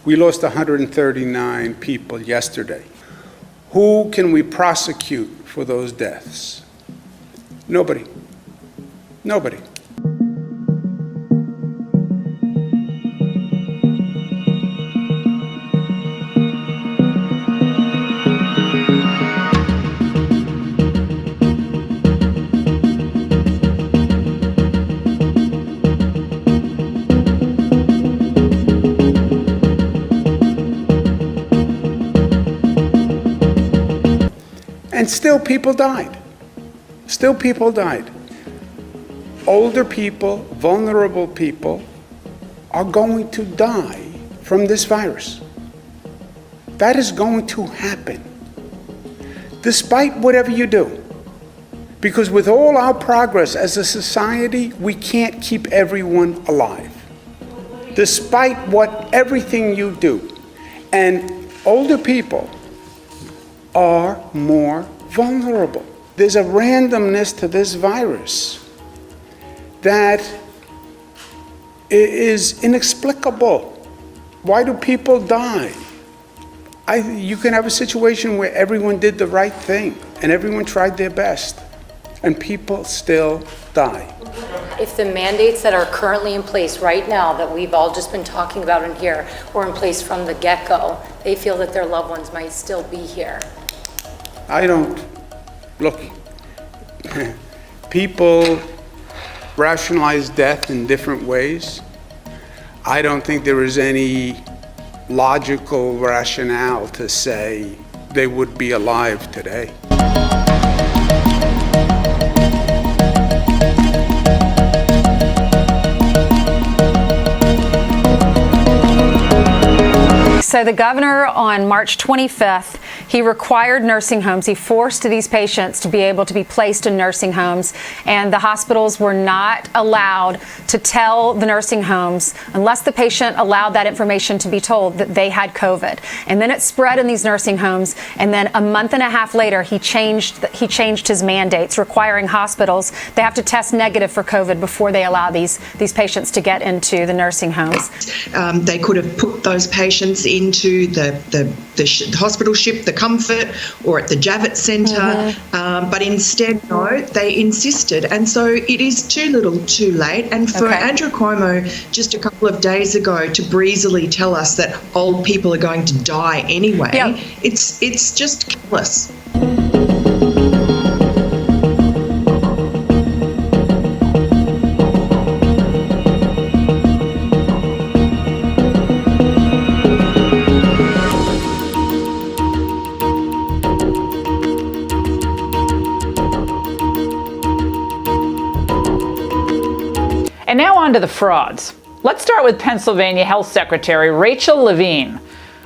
We lost 139 people yesterday. Who can we prosecute for those deaths? Nobody. Nobody. And still people died. Still people died. Older people, vulnerable people are going to die from this virus. That is going to happen, despite whatever you do. Because with all our progress as a society, we can't keep everyone alive, despite everything you do. And older people are more vulnerable. There's a randomness to this virus that is inexplicable. Why do people die? You can have a situation where everyone did the right thing and everyone tried their best, and people still die. If the mandates that are currently in place right now that we've all just been talking about in here were in place from the get-go, they feel that their loved ones might still be here. I don't. Look, people rationalize death in different ways. I don't think there is any logical rationale to say they would be alive today. So the governor on March 25th, he required nursing homes, he forced these patients to be able to be placed in nursing homes, and the hospitals were not allowed to tell the nursing homes, unless the patient allowed that information to be told, that they had COVID. And then it spread in these nursing homes, and then a month and a half later, he changed his mandates, requiring hospitals, they have to test negative for COVID before they allow these patients to get into the nursing homes. They could have put those patients into the hospital ship, the Comfort, or at the Javits Centre, but instead, no, they insisted. And so it is too little too late. And for Andrew Cuomo just a couple of days ago to breezily tell us that old people are going to die anyway, it's just careless. And now on to the frauds. Let's start with Pennsylvania Health Secretary Rachel Lavigne,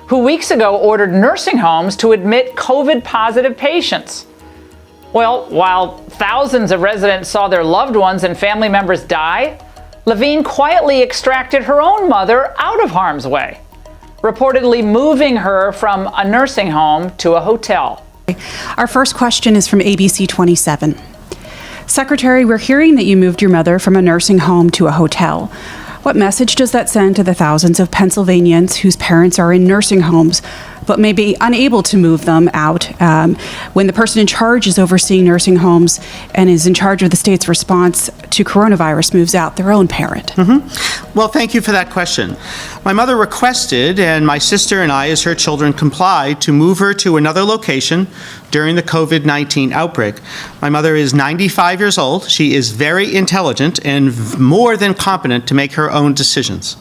who weeks ago ordered nursing homes to admit COVID-positive patients. Well, while thousands of residents saw their loved ones and family members die, Lavigne quietly extracted her own mother out of harm's way, reportedly moving her from a nursing home to a hotel. Our first question is from ABC 27. Secretary, we're hearing that you moved your mother from a nursing home to a hotel. What message does that send to the thousands of Pennsylvanians whose parents are in nursing homes but may be unable to move them out when the person in charge is overseeing nursing homes and is in charge of the state's response to coronavirus moves out their own parent? Well, thank you for that question. My mother requested, and my sister and I, as her children, complied to move her to another location during the COVID-19 outbreak. My mother is 95 years old. She is very intelligent and more than competent to make her own decisions.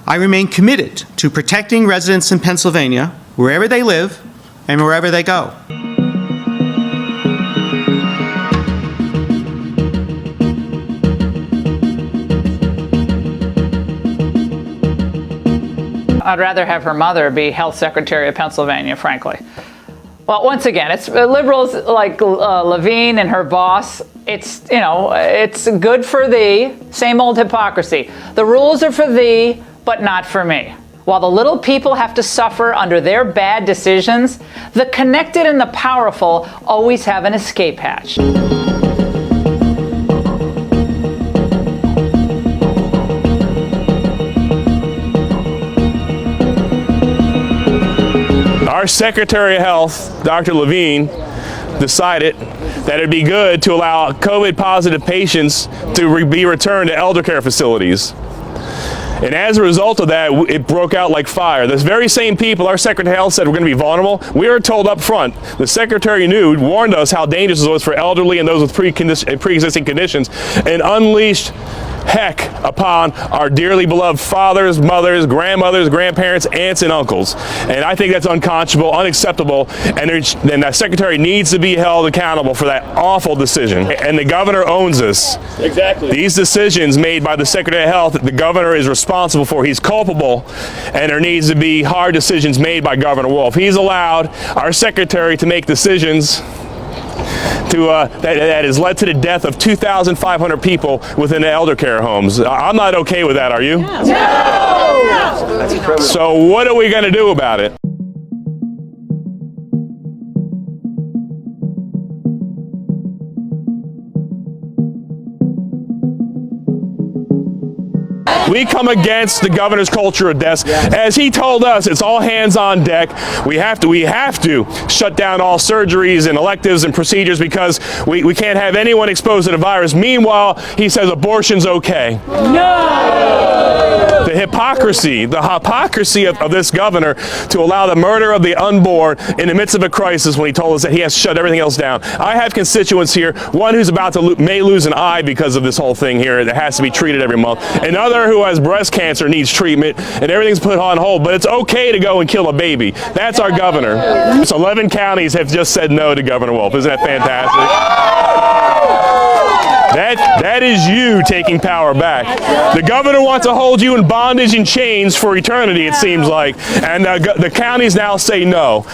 I remain committed to protecting residents in Pennsylvania, wherever they live and wherever they go. I'd rather have her mother be health secretary of Pennsylvania, frankly. Well, once again, it's liberals like Lavigne and her boss. It's good for thee, same old hypocrisy. The rules are for thee, but not for me. While the little people have to suffer under their bad decisions, the connected and the powerful always have an escape hatch. our Secretary of Health, Dr. Lavigne, decided that it'd be good to allow COVID-positive patients to be returned to elder care facilities. And as a result of that, it broke out like fire. Those very same people, our Secretary of Health said we're going to be vulnerable. We were told up front, the Secretary warned us how dangerous it was for elderly and those with pre-existing conditions, and unleashed heck upon our dearly beloved fathers, mothers, grandmothers, grandparents, aunts, and uncles. And I think that's unconscionable, unacceptable, and that Secretary needs to be held accountable for that awful decision. And the governor owns this. Exactly. These decisions made by the Secretary of Health, the governor is responsible for. He's culpable, and there needs to be hard decisions made by Governor Wolf. He's allowed our Secretary to make decisions that has led to the death of 2,500 people within the elder care homes. I'm not okay with that, are you? No! So what are we going to do about it? We come against the governor's culture of death. As he told us, it's all hands on deck. We have to shut down all surgeries and electives and procedures because we can't have anyone exposed to the virus. Meanwhile, he says abortion's okay. No! The hypocrisy of this governor to allow the murder of the unborn in the midst of a crisis when he told us that he has to shut everything else down. I have constituents here, one who's about to may lose an eye because of this whole thing here that has to be treated every month. Another who has breast cancer needs treatment, and everything's put on hold, but it's okay to go and kill a baby. That's our governor. So 11 counties have just said no to Governor Wolf. Isn't that fantastic? That is you taking power back. The governor wants to hold you in bondage and chains for eternity, it seems like, and the counties now say no.